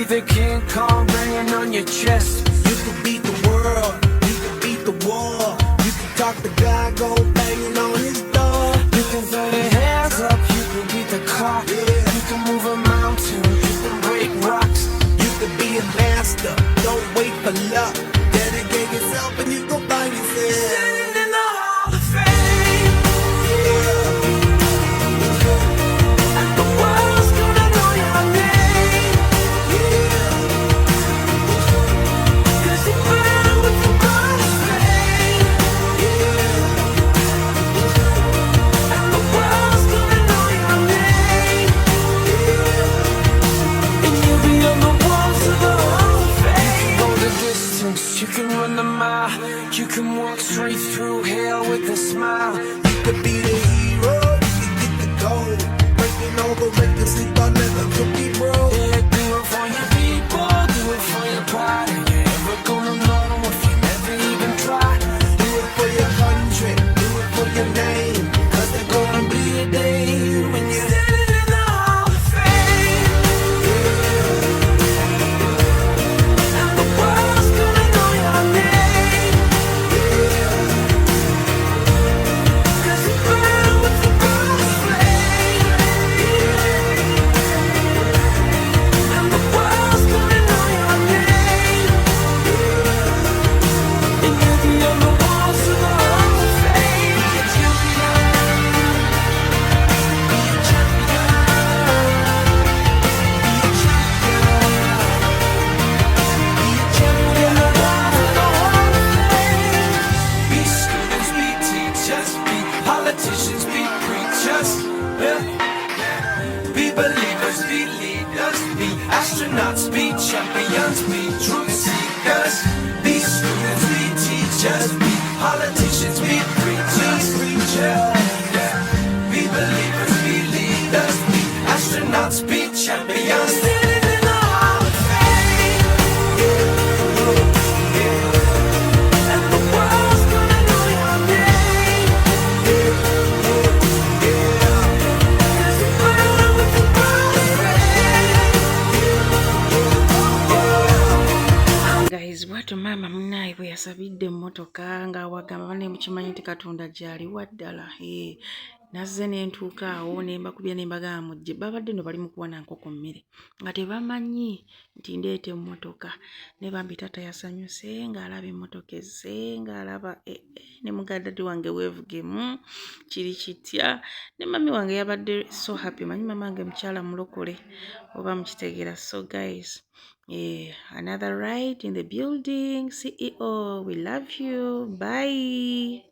the King Kong banging on your chest. You can beat the world, you can beat the war. You can talk to God, go banging on his door. You can throw your hands up, you can beat the clock. You can move a mountain, you can break rocks. You can be a master, don't wait for luck. Dedicate yourself and you go find yourself. Standing in the Hall of Fame, and the world's gonna know your name. 'Cause you burn with the blood of flame, and the world's gonna know your name. And you'll be on the walls of the Hall of Fame. Go the distance, you can run the mile. You can walk straight through hell with a smile. You could be the hero, you can get the gold. Breaking all the records, sleep on never could be broke. Yeah, do it for your people, do it for your pride. And you're never gonna know if you never even try. Do it for your country, do it for your name. 'Cause there's gonna be a day when you're Standing in the Hall of Fame, and the world's gonna know your name. 'Cause you burn with the blood of flame, and the world's gonna know your name. And you'll be on the walls of the Hall of Fame. Be a champion, be a champion, be a champion, be a champion of the Hall of Fame. Be students, be teachers, be politicians, be preachers, yeah. Be believers, be leaders, be astronauts, be champions, be truth seekers. Be students, be teachers, be politicians, be preachers, yeah. Be believers, be leaders, be astronauts, be champions. Standing in the Hall of Fame, and the world's gonna know your name. 'Cause you burn with the blood of flame. Guys, bwatyo maama munaye bwe yasabidde emmotoka ng'awagamba bane mukimanyi nti Katonda gy'ali waddala. Nazze n'entuuka awo ne mbakubya ne mbagamba mujje. Babadde no bali mu kuwana nkoko mmere nga tebamanyi nti ndeeta emmotoka. Ne bambi taata yasanyuse ng'alaba emmotoka ezze ng'alaba ne mugaddadi wange weevugemu kiri kitya. Ne mami wange yabadde so happy. Manyi mama wange mukyala mulokole oba mukitegeera. So guys, another ride in the building. CEO, we love you. Bye.